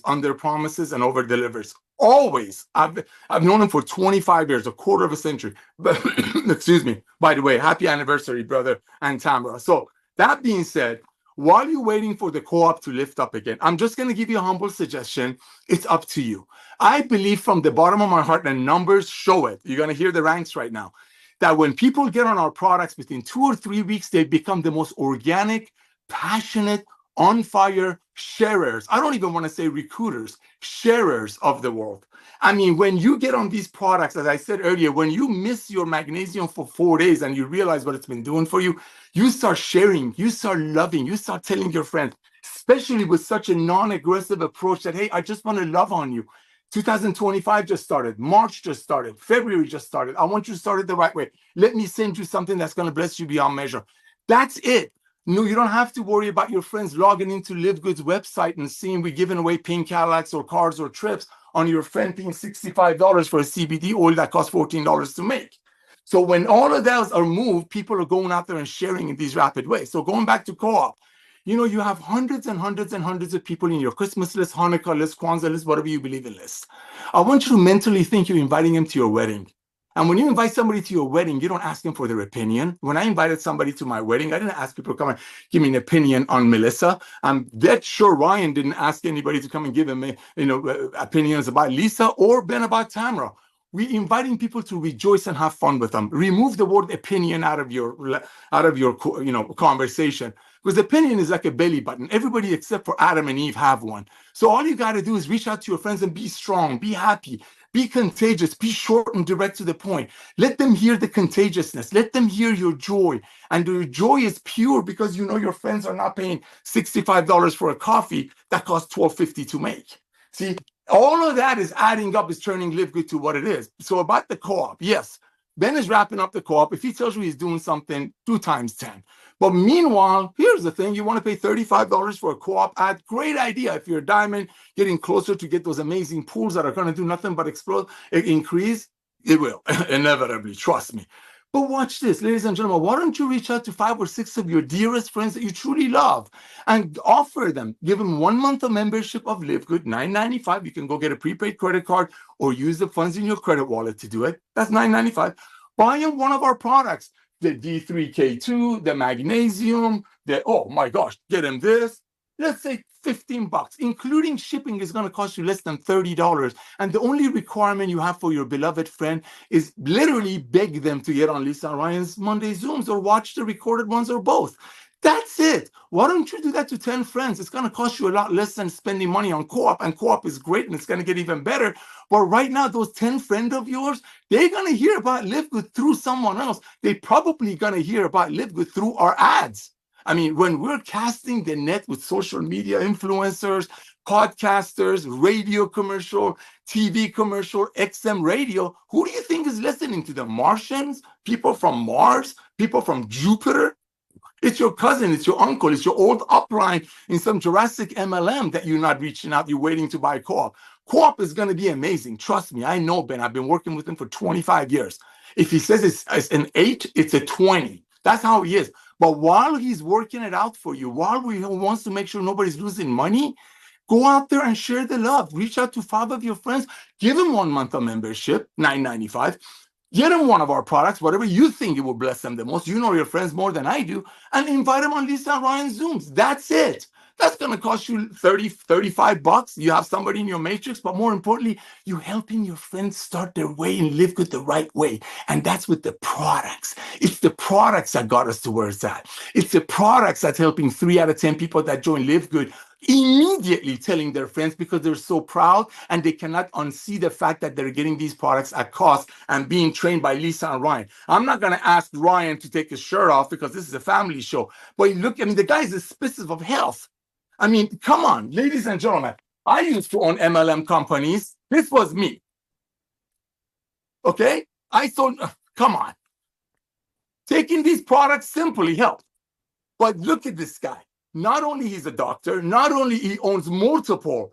under promises and over delivers. Always. I've known him for 25 years, a quarter of a century. But excuse me. By the way, happy anniversary, brother and Tamara. So that being said, while you're waiting for the co-op to lift up again, I'm just going to give you a humble suggestion. It's up to you. I believe from the bottom of my heart, and numbers show it. You're going to hear the ranks right now, that when people get on our products within 2 or 3 weeks, they become the most organic, passionate, on fire sharers. I don't even want to say recruiters, sharers of the world. I mean, when you get on these products, as I said earlier, when you miss your magnesium for 4 days and you realize what it's been doing for you, you start sharing, you start loving, you start telling your friends, especially with such a non-aggressive approach that, hey, I just want to love on you. 2025 just started. March just started. February just started. I want you to start it the right way. Let me send you something that's going to bless you beyond measure. That's it. No, you don't have to worry about your friends logging into LiveGood's website and seeing we're giving away pink Cadillacs or cars or trips on your friend paying $65 for a CBD oil that costs $14 to make. So when all of those are moved, people are going out there and sharing in these rapid ways. So going back to co-op, you know, you have hundreds and hundreds and hundreds of people in your Christmas list, Hanukkah list, Kwanzaa list, whatever you believe in list. I want you to mentally think you're inviting them to your wedding. And when you invite somebody to your wedding, you don't ask them for their opinion. When I invited somebody to my wedding, I didn't ask people to come and give me an opinion on Melissa. I'm dead sure Ryan didn't ask anybody to come and give him, opinions about Lisa or Ben about Tamara. We're inviting people to rejoice and have fun with them. Remove the word opinion out of your conversation, because opinion is like a belly button. Everybody except for Adam and Eve have one. So all you got to do is reach out to your friends and be strong, be happy, be contagious, be short and direct to the point. Let them hear the contagiousness. Let them hear your joy. And your joy is pure because you know your friends are not paying $65 for a coffee that costs $12.50 to make. See, all of that is adding up, is turning LiveGood to what it is. So about the co-op, yes, Ben is wrapping up the co-op. If he tells you he's doing something, 2 times 10. But meanwhile, here's the thing. You want to pay $35 for a co-op ad? Great idea. If you're a diamond, getting closer to get those amazing pools that are going to do nothing but increase, it will, inevitably, trust me. But watch this, ladies and gentlemen. Why don't you reach out to 5 or 6 of your dearest friends that you truly love and offer them, give them 1 month of membership of LiveGood, $9.95. You can go get a prepaid credit card or use the funds in your credit wallet to do it. That's $9.95. Buy them one of our products, the D3K2, the magnesium, oh my gosh, get them this. Let's say $15, including shipping, is going to cost you less than $30. And the only requirement you have for your beloved friend is literally beg them to get on Lisa and Ryan's Monday Zooms or watch the recorded ones or both. That's it. Why don't you do that to 10 friends? It's going to cost you a lot less than spending money on co-op, and co-op is great and it's going to get even better. But right now, those 10 friends of yours, they're going to hear about LiveGood through someone else. They're probably going to hear about LiveGood through our ads. I mean, when we're casting the net with social media influencers, podcasters, radio commercial, TV commercial, XM radio, who do you think is listening to them? Martians? People from Mars? People from Jupiter? It's your cousin, it's your uncle, it's your old upline in some Jurassic MLM that you're not reaching out, you're waiting to buy co-op. Co-op is going to be amazing. Trust me, I know Ben. I've been working with him for 25 years. If he says it's an 8, it's a 20. That's how he is. But while he's working it out for you, while he wants to make sure nobody's losing money, go out there and share the love. Reach out to 5 of your friends. Give them 1 month of membership, $9.95. Get them one of our products, whatever you think it will bless them the most. You know your friends more than I do. And invite them on Lisa and Ryan's Zooms. That's it. That's going to cost you $35. You have somebody in your matrix, but more importantly, you're helping your friends start their way and live good the right way. And that's with the products. It's the products that got us to where it's at. It's the products that's helping 3 out of 10 people that join LiveGood immediately telling their friends, because they're so proud and they cannot unsee the fact that they're getting these products at cost and being trained by Lisa and Ryan. I'm not going to ask Ryan to take his shirt off because this is a family show. But look, I mean, the guy's a specimen of health. I mean, come on, ladies and gentlemen. I used to own MLM companies. This was me. Okay? I sold, come on. Taking these products simply helps. But look at this guy. Not only he's a doctor, not only he owns multiple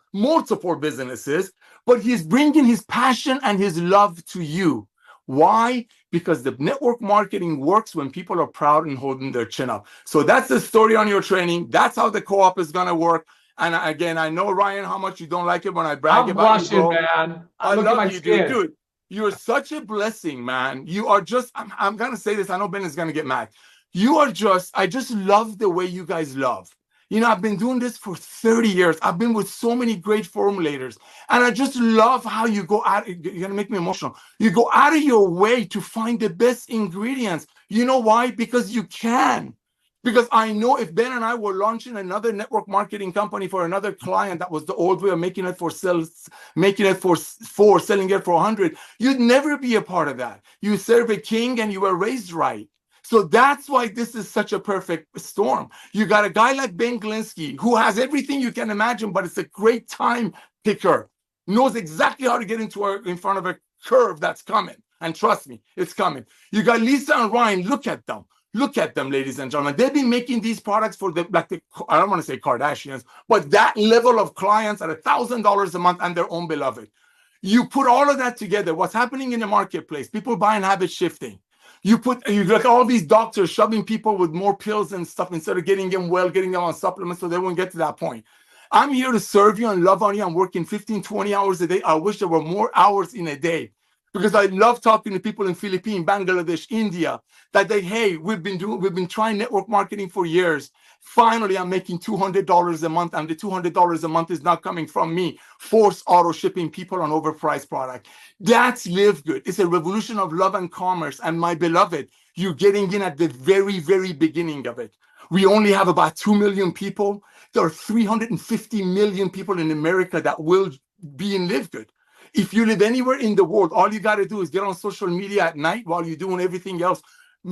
businesses, but he's bringing his passion and his love to you. Why? Because the network marketing works when people are proud and holding their chin up. So that's the story on your training. That's how the co-op is going to work. And again, I know, Ryan, how much you don't like it when I brag I'm about you, blushing, bro. man. I Look at my love you, dude. skin. Dude, you're such a blessing, man. You are just, I'm going to say this. I know Ben is going to get mad. You are just, I just love the way you guys love. You know, I've been doing this for 30 years. I've been with so many great formulators. And I just love how you go out. You're going to make me emotional. You go out of your way to find the best ingredients. You know why? Because you can. Because I know if Ben and I were launching another network marketing company for another client that was the old way of making it for sales, making it for selling it for 100, you'd never be a part of that. You serve a king and you were raised right. So that's why this is such a perfect storm. You got a guy like Ben Glinsky who has everything you can imagine, but it's a great time picker, knows exactly how to get in front of a curve that's coming. And trust me, it's coming. You got Lisa and Ryan. Look at them. Look at them, ladies and gentlemen. They've been making these products for I don't want to say Kardashians, but that level of clients at $1,000 a month and their own beloved. You put all of that together. What's happening in the marketplace? People buying habit shifting. You got all these doctors shoving people with more pills and stuff instead of getting them well, getting them on supplements so they won't get to that point. I'm here to serve you and love on you. I'm working 15, 20 hours a day. I wish there were more hours in a day because I love talking to people in Philippines, Bangladesh, India, that hey, we've been trying network marketing for years. Finally, I'm making $200 a month, and the $200 a month is not coming from me. Force auto shipping people on overpriced product. That's LiveGood. It's a revolution of love and commerce. And my beloved, you're getting in at the very, very beginning of it. We only have about 2 million people. There are 350 million people in America that will be in LiveGood. If you live anywhere in the world, all you got to do is get on social media at night while you're doing everything else,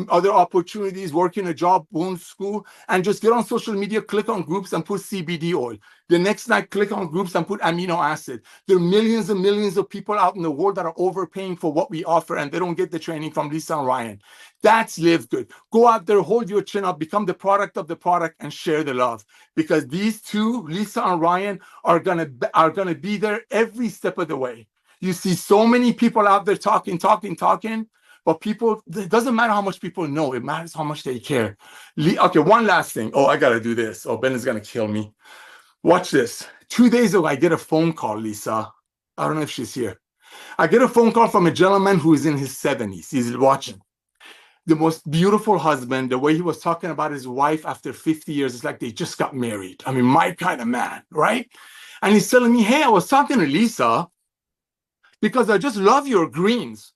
other opportunities, working a job, going to school, and just get on social media, click on groups and put CBD oil. The next night, click on groups and put amino acid. There are millions and millions of people out in the world that are overpaying for what we offer, and they don't get the training from Lisa and Ryan. That's LiveGood. Go out there, hold your chin up, become the product of the product, and share the love. Because these two, Lisa and Ryan, are gonna be there every step of the way. You see so many people out there talking, but people, it doesn't matter how much people know. It matters how much they care. Okay, one last thing. Oh, I got to do this. Oh, Ben is going to kill me. Watch this. 2 days ago, I get a phone call, Lisa. I don't know if she's here. I get a phone call from a gentleman who is in his 70s. He's watching. The most beautiful husband, the way he was talking about his wife after 50 years, it's like they just got married. I mean, my kind of man, right? And he's telling me, hey, I was talking to Lisa because I just love your greens.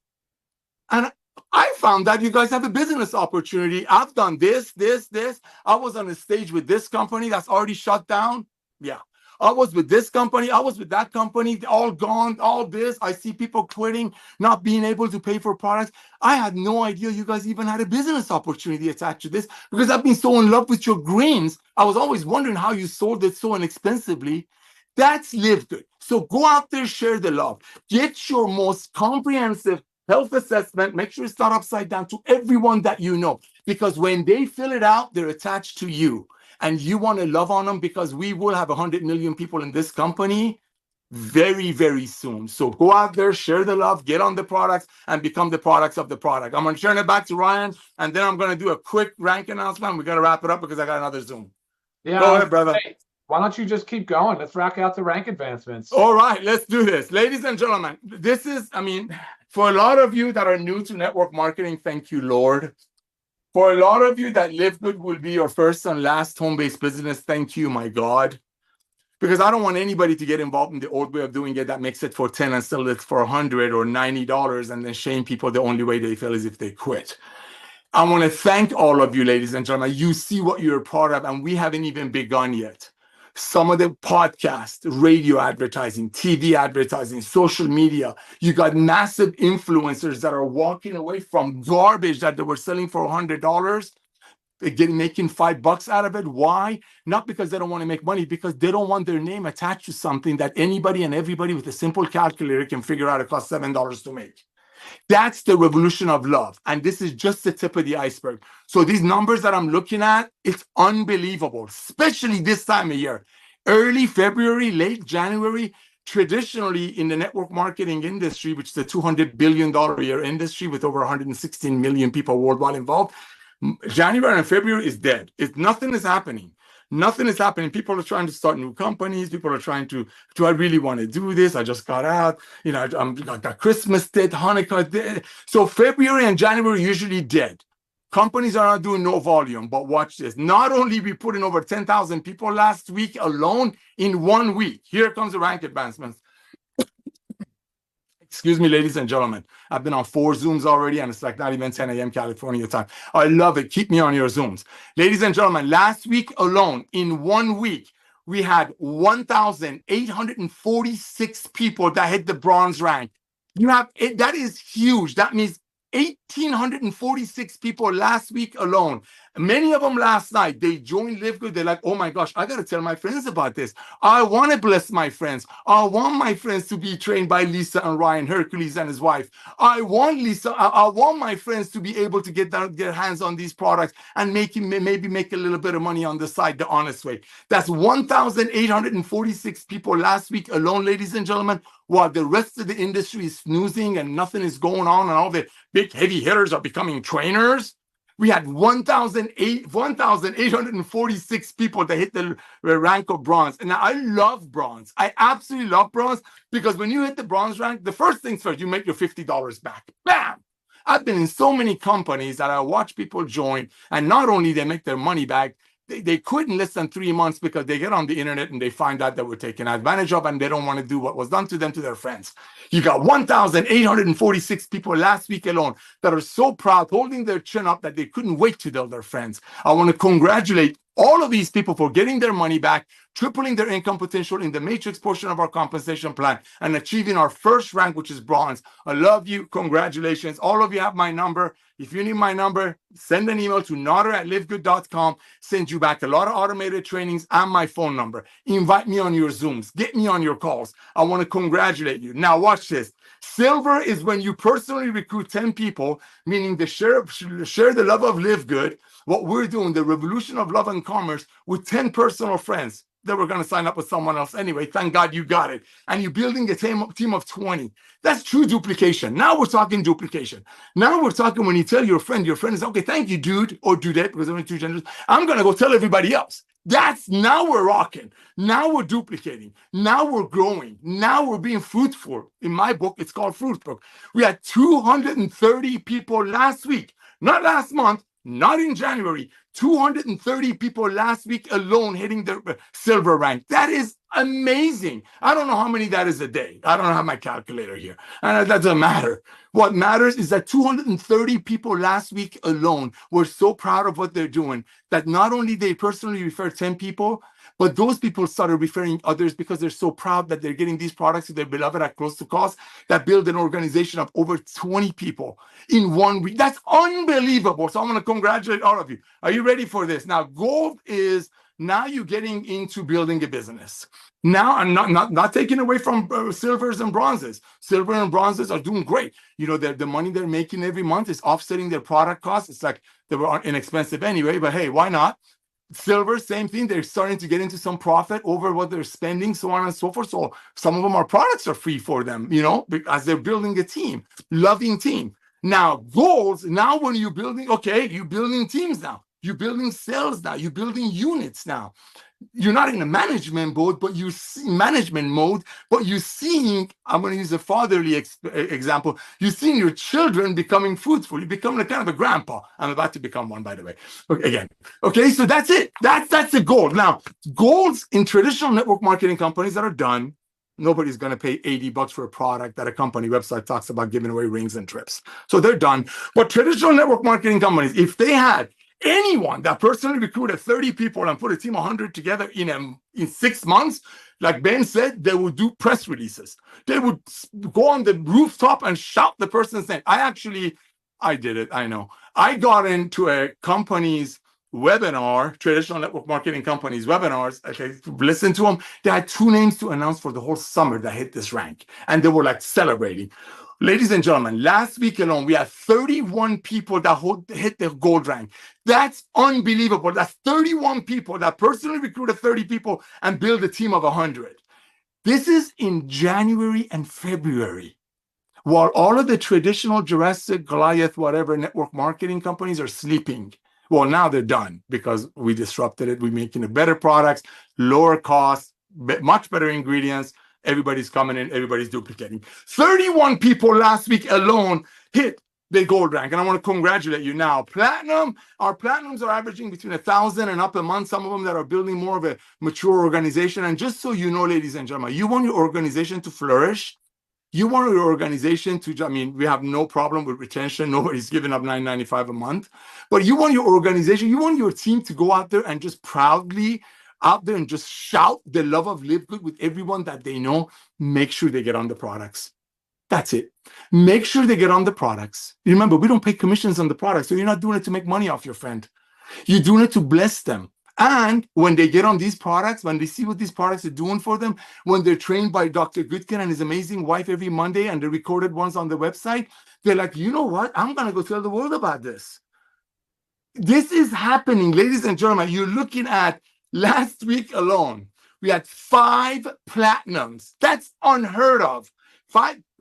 And I found that you guys have a business opportunity. I've done this. I was on a stage with this company that's already shut down. Yeah. I was with this company. I was with that company. All gone, all this. I see people quitting, not being able to pay for products. I had no idea you guys even had a business opportunity attached to this because I've been so in love with your greens. I was always wondering how you sold it so inexpensively. That's LiveGood. So go out there, share the love. Get your most comprehensive health assessment. Make sure it's not upside down to everyone that you know. Because when they fill it out, they're attached to you. And you want to love on them because we will have 100 million people in this company very, very soon. So go out there, share the love, get on the products, and become the products of the product. I'm going to turn it back to Ryan, and then I'm going to do a quick rank announcement. We got to wrap it up because I got another Zoom. Yeah. Go ahead, brother. Hey, why don't you just keep going? Let's rack out the rank advancements. All right, let's do this. Ladies and gentlemen, this is, for a lot of you that are new to network marketing, thank you, Lord. For a lot of you that LiveGood will be your first and last home-based business, thank you, my God. Because I don't want anybody to get involved in the old way of doing it that makes it for 10 and sell it for $100 or $90 and then shame people the only way they feel is if they quit. I want to thank all of you, ladies and gentlemen. You see what you're a part of, and we haven't even begun yet. Some of the podcast, radio advertising, TV advertising, social media, you got massive influencers that are walking away from garbage that they were selling for $100, making $5 out of it. Why? Not because they don't want to make money, because they don't want their name attached to something that anybody and everybody with a simple calculator can figure out it costs $7 to make. That's the revolution of love. And this is just the tip of the iceberg. So these numbers that I'm looking at, it's unbelievable, especially this time of year. Early February, late January, traditionally in the network marketing industry, which is a $200 billion a year industry with over 116 million people worldwide involved, January and February is dead. Nothing is happening. Nothing is happening. People are trying to start new companies. People are trying to, do I really want to do this? I just got out. You know, I got Christmas dead, Hanukkah dead. So February and January are usually dead. Companies are not doing no volume, but watch this. Not only we put in over 10,000 people last week alone in 1 week. Here comes the rank advancements. Excuse me, ladies and gentlemen. I've been on 4 Zooms already, and it's like not even 10 a.m. California time. I love it. Keep me on your Zooms. Ladies and gentlemen, last week alone, in 1 week, we had 1,846 people that hit the bronze rank. That is huge. That means 1,846 people last week alone. Many of them last night, they joined LiveGood. They're like, oh my gosh, I got to tell my friends about this. I want to bless my friends. I want my friends to be trained by Lisa and Ryan, Hercules and his wife. I want my friends to be able to get their hands on these products and maybe make a little bit of money on the side, the honest way. That's 1,846 people last week alone, ladies and gentlemen, while the rest of the industry is snoozing and nothing is going on and all the big heavy hitters are becoming trainers. We had 1,846 people that hit the rank of bronze. And I love bronze. I absolutely love bronze because when you hit the bronze rank, the first things first, you make your $50 back. Bam! I've been in so many companies that I watch people join, and not only they make their money back, they quit in less than 3 months because they get on the internet and they find out that we're taken advantage of and they don't want to do what was done to them to their friends. You got 1,846 people last week alone that are so proud, holding their chin up that they couldn't wait to tell their friends. I want to congratulate all of these people for getting their money back, tripling their income potential in the matrix portion of our compensation plan, and achieving our first rank, which is bronze. I love you. Congratulations. All of you have my number. If you need my number, send an email to nader@livegood.com. Send you back a lot of automated trainings and my phone number. Invite me on your Zooms. Get me on your calls. I want to congratulate you. Now watch this. Silver is when you personally recruit 10 people, meaning the share the love of LiveGood, what we're doing, the revolution of love and commerce, with 10 personal friends. They were going to sign up with someone else anyway. Thank God you got it. And you're building a team of 20. That's true duplication. Now we're talking duplication. Now we're talking when you tell your friend is, okay, thank you, dude, or dudette, because only 2 genders. I'm going to go tell everybody else. Now we're rocking. Now we're duplicating. Now we're growing. Now we're being fruitful. In my book, it's called Fruit Book. We had 230 people last week, not last month, not in January, 230 people last week alone hitting the silver rank. That is amazing. I don't know how many that is a day. I don't have my calculator here. And that doesn't matter. What matters is that 230 people last week alone were so proud of what they're doing that not only they personally referred 10 people, but those people started referring others because they're so proud that they're getting these products to their beloved at close to cost that build an organization of over 20 people in 1 week. That's unbelievable. So I want to congratulate all of you. Are you ready for this? Now, gold is now you're getting into building a business. Now, I'm not taking away from silvers and bronzes. Silver and bronzes are doing great. You know, the money they're making every month is offsetting their product costs. It's like they were inexpensive anyway, but hey, why not? Silver, same thing. They're starting to get into some profit over what they're spending, so on and so forth. So some of them, our products are free for them, you know, as they're building a team, loving team. Now, goals, now when you're building, okay, you're building teams now. You're building sales now. You're building units now. You're not in a management mode, but you're seeing, I'm going to use a fatherly example. You're seeing your children becoming fruitful. You become a kind of a grandpa. I'm about to become one, by the way. Okay, again. Okay, so that's it. That's the goal. Now, goals in traditional network marketing companies that are done, nobody's going to pay $80 for a product that a company website talks about giving away rings and trips. So they're done. But traditional network marketing companies, if they had anyone that personally recruited 30 people and put a team of 100 together in 6 months, like Ben said, they would do press releases. They would go on the rooftop and shout the person's name. I did it. I know. I got into a company's webinar, traditional network marketing companies webinars. Okay, listen to them. They had 2 names to announce for the whole summer that hit this rank, and they were like celebrating. Ladies and gentlemen, last week alone, we had 31 people that hit the gold rank. That's unbelievable. That's 31 people that personally recruited 30 people and built a team of 100. This is in January and February, while all of the traditional Jurassic, Goliath, whatever network marketing companies are sleeping. Well, now they're done because we disrupted it. We're making better products, lower costs, much better ingredients. Everybody's coming in, everybody's duplicating. 31 people last week alone hit the gold rank. And I want to congratulate you now. Our platinums are averaging between 1,000 and up a month. Some of them that are building more of a mature organization. And just so you know, ladies and gentlemen, you want your organization to flourish. You want your organization to, I mean, we have no problem with retention. Nobody's giving up $9.95 a month. But you want your organization, you want your team to go out there and just proudly out there and just shout the love of LiveGood with everyone that they know. Make sure they get on the products. That's it. Make sure they get on the products. Remember, we don't pay commissions on the products, so you're not doing it to make money off your friend. You're doing it to bless them. And when they get on these products, when they see what these products are doing for them, when they're trained by Dr. Goodkin and his amazing wife every Monday and the recorded ones on the website, they're like, you know what? I'm going to go tell the world about this. This is happening, ladies and gentlemen. You're looking at last week alone, we had 5 platinums. That's unheard of.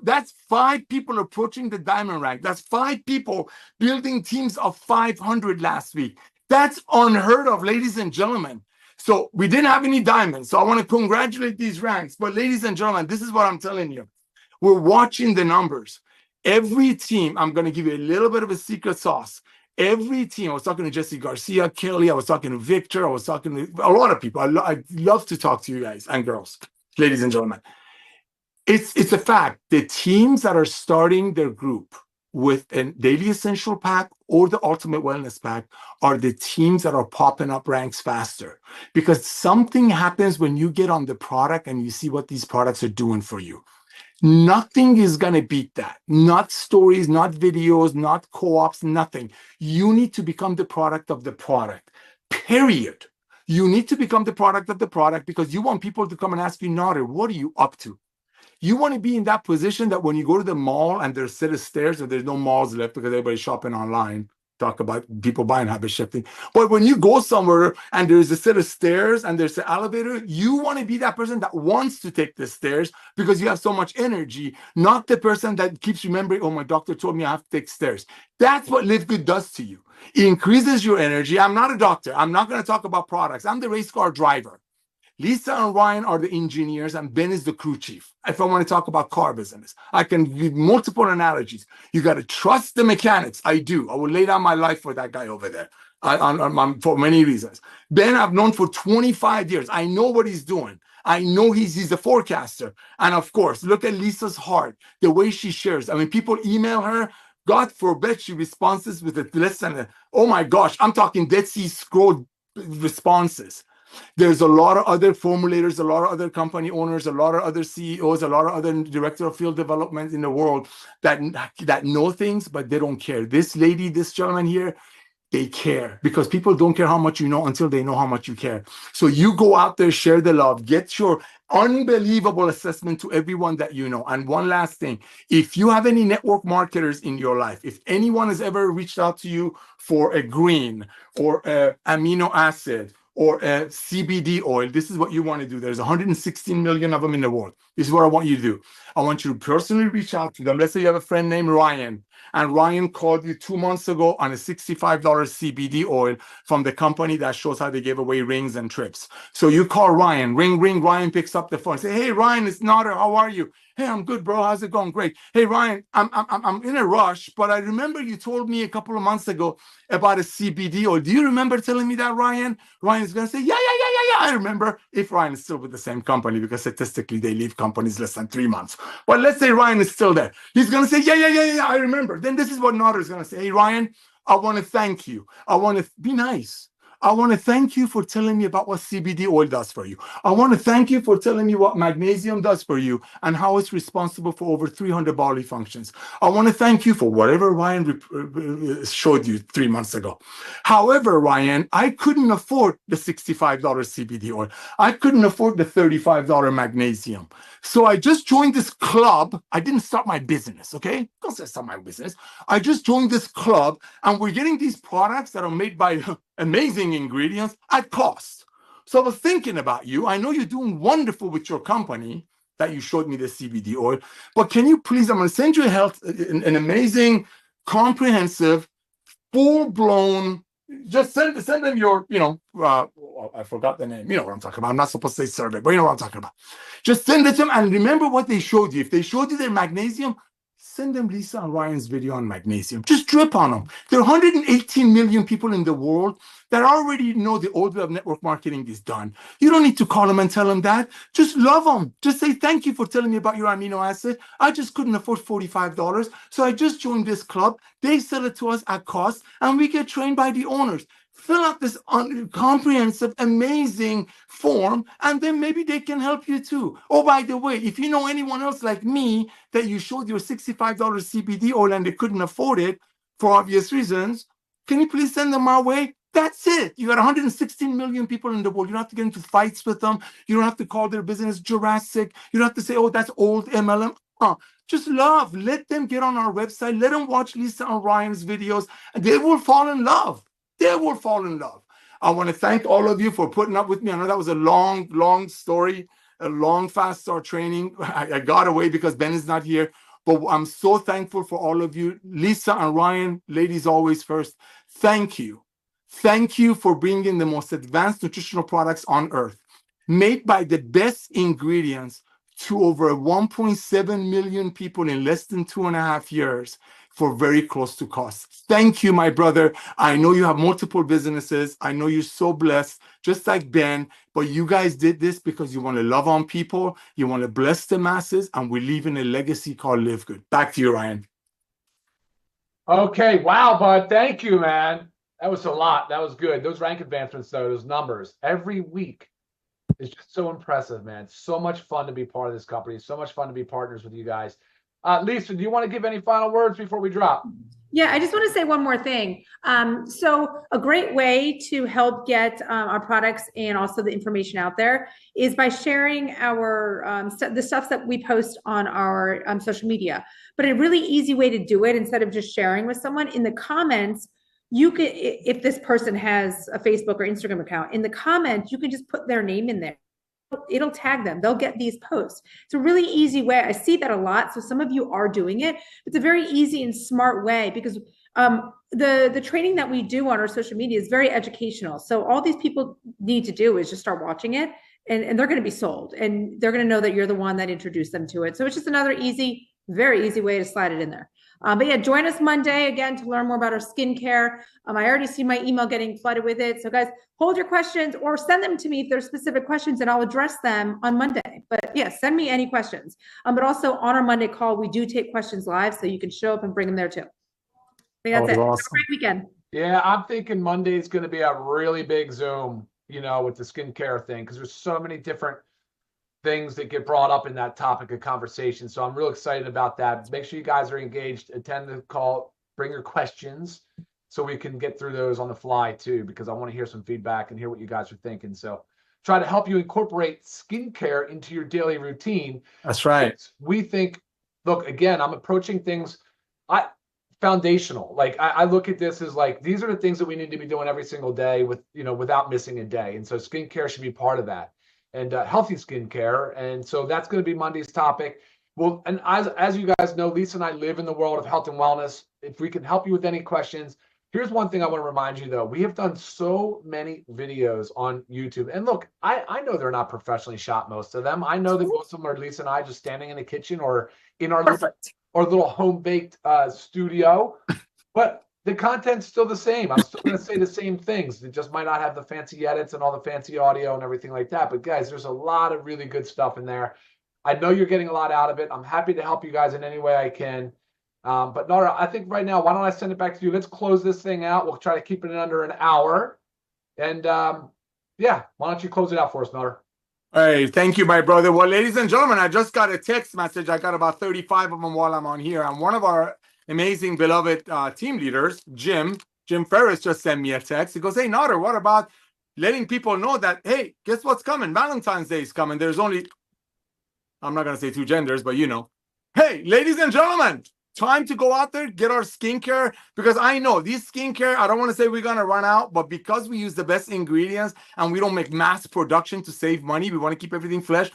That's 5 people approaching the diamond rank. That's 5 people building teams of 500 last week. That's unheard of, ladies and gentlemen. So we didn't have any diamonds. So I want to congratulate these ranks. But ladies and gentlemen, this is what I'm telling you. We're watching the numbers. Every team, I'm going to give you a little bit of a secret sauce. Every team, I was talking to Jesse Garcia, Kelly, I was talking to Victor, I was talking to a lot of people. I love to talk to you guys and girls, ladies and gentlemen. It's a fact. The teams that are starting their group with a daily essential pack or the ultimate wellness pack are the teams that are popping up ranks faster, because something happens when you get on the product and you see what these products are doing for you. Nothing is going to beat that. Not stories, not videos, not co-ops, nothing. You need to become the product of the product, period. You need to become the product of the product because you want people to come and ask you, Nader, what are you up to? You want to be in that position that when you go to the mall and there's a set of stairs, or there's no malls left because everybody's shopping online, talk about people buying habit shifting. But when you go somewhere and there's a set of stairs and there's an elevator, you want to be that person that wants to take the stairs because you have so much energy, not the person that keeps remembering, oh, my doctor told me I have to take stairs. That's what LiveGood does to you. It increases your energy. I'm not a doctor. I'm not going to talk about products. I'm the race car driver. Lisa and Ryan are the engineers, and Ben is the crew chief. If I want to talk about car business, I can give multiple analogies. You got to trust the mechanics. I do. I will lay down my life for that guy over there for many reasons. Ben, I've known for 25 years. I know what he's doing. I know he's a forecaster. And of course, look at Lisa's heart, the way she shares. I mean, people email her. God forbid she responds with a less than, oh my gosh, I'm talking Dead Sea Scroll responses. There's a lot of other formulators, a lot of other company owners, a lot of other CEOs, a lot of other director of field development in the world that know things, but they don't care. This lady, this gentleman here, they care, because people don't care how much you know until they know how much you care. So you go out there, share the love, get your unbelievable assessment to everyone that you know. And one last thing, if you have any network marketers in your life, if anyone has ever reached out to you for a green or a amino acid or a CBD oil, this is what you want to do. There's 116 million of them in the world. This is what I want you to do. I want you to personally reach out to them. Let's say you have a friend named Ryan, and Ryan called you 2 months ago on a $65 CBD oil from the company that shows how they gave away rings and trips. So you call Ryan, ring, Ryan picks up the phone, say, hey, Ryan, it's Nader, how are you? Hey, I'm good, bro. How's it going? Great. Hey, Ryan, I'm in a rush, but I remember you told me a couple of months ago about a CBD oil. Do you remember telling me that, Ryan? Ryan's going to say, yeah, I remember. If Ryan is still with the same company, because statistically they leave companies less than 3 months. But let's say Ryan is still there. He's going to say, yeah, I remember. Then this is what Nader is going to say. Hey, Ryan, I want to thank you. I want to be nice. I want to thank you for telling me about what CBD oil does for you. I want to thank you for telling me what magnesium does for you and how it's responsible for over 300 bodily functions. I want to thank you for whatever Ryan showed you 3 months ago. However, Ryan, I couldn't afford the $65 CBD oil. I couldn't afford the $35 magnesium. So I just joined this club. I didn't start my business, okay? Don't say start my business. I just joined this club, and we're getting these products that are made by amazing ingredients at cost. So I was thinking about you. I know you're doing wonderful with your company that you showed me the CBD oil, but can you please, I'm going to send you an amazing, comprehensive, full-blown, just send them your, I forgot the name. You know what I'm talking about. I'm not supposed to say survey, but you know what I'm talking about. Just send it to them and remember what they showed you. If they showed you their magnesium, send them Lisa and Ryan's video on magnesium. Just drip on them. There are 118 million people in the world that already know the old way of network marketing is done. You don't need to call them and tell them that. Just love them. Just say, thank you for telling me about your amino acid. I just couldn't afford $45. So I just joined this club. They sell it to us at cost, and we get trained by the owners. Fill out this comprehensive, amazing form, and then maybe they can help you too. Oh, by the way, if you know anyone else like me that you showed your $65 CBD oil and they couldn't afford it for obvious reasons, can you please send them our way? That's it. You got 116 million people in the world. You don't have to get into fights with them. You don't have to call their business Jurassic. You don't have to say, oh, that's old MLM. Just love. Let them get on our website. Let them watch Lisa and Ryan's videos, and they will fall in love. They will fall in love. I want to thank all of you for putting up with me. I know that was a long, long story, a long fast start training. I got away because Ben is not here, but I'm so thankful for all of you. Lisa and Ryan, ladies always first. Thank you. Thank you for bringing the most advanced nutritional products on earth, made by the best ingredients to over 1.7 million people in less than 2.5 years for very close to cost. Thank you, my brother. I know you have multiple businesses. I know you're so blessed, just like Ben, but you guys did this because you want to love on people, you want to bless the masses, and we're leaving a legacy called Live Good. Back to you, Ryan. Okay, wow, bud. Thank you, man. That was a lot. That was good. Those rank advancements, though, those numbers every week is just so impressive, man. So much fun to be part of this company. So much fun to be partners with you guys. Lisa, do you want to give any final words before we drop? Yeah, I just want to say one more thing. So a great way to help get our products and also the information out there is by sharing our the stuff that we post on our social media. But a really easy way to do it, instead of just sharing with someone, in the comments, you can, if this person has a Facebook or Instagram account, in the comments, you can just put their name in there. It'll tag them. They'll get these posts. It's a really easy way. I see that a lot. So some of you are doing it. It's a very easy and smart way, because the training that we do on our social media is very educational. So all these people need to do is just start watching it, and they're going to be sold, and they're going to know that you're the one that introduced them to it. So it's just another easy, very easy way to slide it in there. But yeah, join us Monday again to learn more about our skincare. I already see my email getting flooded with it. So guys, hold your questions or send them to me if there's specific questions, and I'll address them on Monday. But yeah, send me any questions. But also on our Monday call, we do take questions live, so you can show up and bring them there too. I think that's it. Awesome. Have a great weekend. Yeah, I'm thinking Monday is going to be a really big Zoom, with the skincare thing, because there's so many different things that get brought up in that topic of conversation. So I'm real excited about that. Make sure you guys are engaged, attend the call, bring your questions so we can get through those on the fly too, because I want to hear some feedback and hear what you guys are thinking. So try to help you incorporate skincare into your daily routine. That's right. We think, look, again, I'm approaching things foundational. Like I look at this as like, these are the things that we need to be doing every single day without missing a day. And so skincare should be part of that. And healthy skincare. And so that's going to be Monday's topic. Well, and as you guys know, Lisa and I live in the world of health and wellness. If we can help you with any questions, here's one thing I want to remind you, though. We have done so many videos on YouTube. And look, I know they're not professionally shot, most of them. I know that most of them are Lisa and I just standing in the kitchen or in our little home-baked studio. But the content's still the same. I'm still going to say the same things. It just might not have the fancy edits and all the fancy audio and everything like that. But guys, there's a lot of really good stuff in there. I know you're getting a lot out of it. I'm happy to help you guys in any way I can. But Nora, I think right now, why don't I send it back to you? Let's close this thing out. We'll try to keep it in under an hour. And yeah, why don't you close it out for us, Melder? Hey, thank you, my brother. Well, ladies and gentlemen, I just got a text message. I got about 35 of them while I'm on here. And one of our amazing, beloved team leaders, Jim Ferris, just sent me a text. He goes, hey, Nader, what about letting people know that, hey, guess what's coming? Valentine's Day is coming. There's only, I'm not going to say two genders, but you know. Hey, ladies and gentlemen, time to go out there, get our skincare, because I know these skincare, I don't want to say we're going to run out, but because we use the best ingredients and we don't make mass production to save money, we want to keep everything fresh.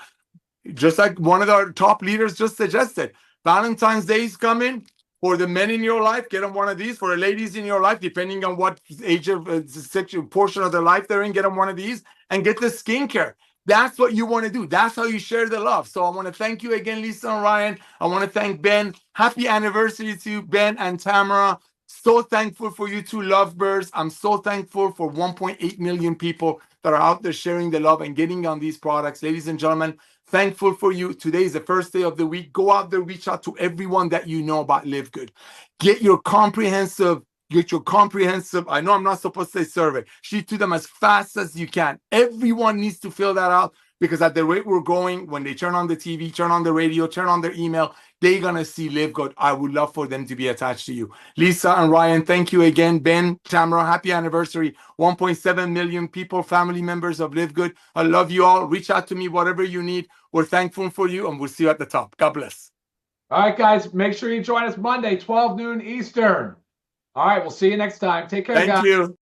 Just like one of our top leaders just suggested, Valentine's Day is coming. For the men in your life, get them one of these. For the ladies in your life, depending on what age of sexual portion of their life they're in, get them one of these and get the skincare. That's what you want to do. That's how you share the love. So I want to thank you again, Lisa and Ryan. I want to thank Ben. Happy anniversary to Ben and Tamara. So thankful for you two lovebirds. I'm so thankful for 1.8 million people that are out there sharing the love and getting on these products. Ladies and gentlemen, thankful for you. Today is the first day of the week. Go out there, reach out to everyone that you know about Live Good. Get your comprehensive, I know I'm not supposed to say survey. Shoot to them as fast as you can. Everyone needs to fill that out because at the rate we're going, when they turn on the TV, turn on the radio, turn on their email, they're going to see Live Good. I would love for them to be attached to you. Lisa and Ryan, thank you again. Ben, Tamara, happy anniversary. 1.7 million people, family members of Live Good. I love you all. Reach out to me, whatever you need. We're thankful for you, and we'll see you at the top. God bless. All right, guys, make sure you join us Monday, 12 noon Eastern. All right, we'll see you next time. Take care, guys. Thank you.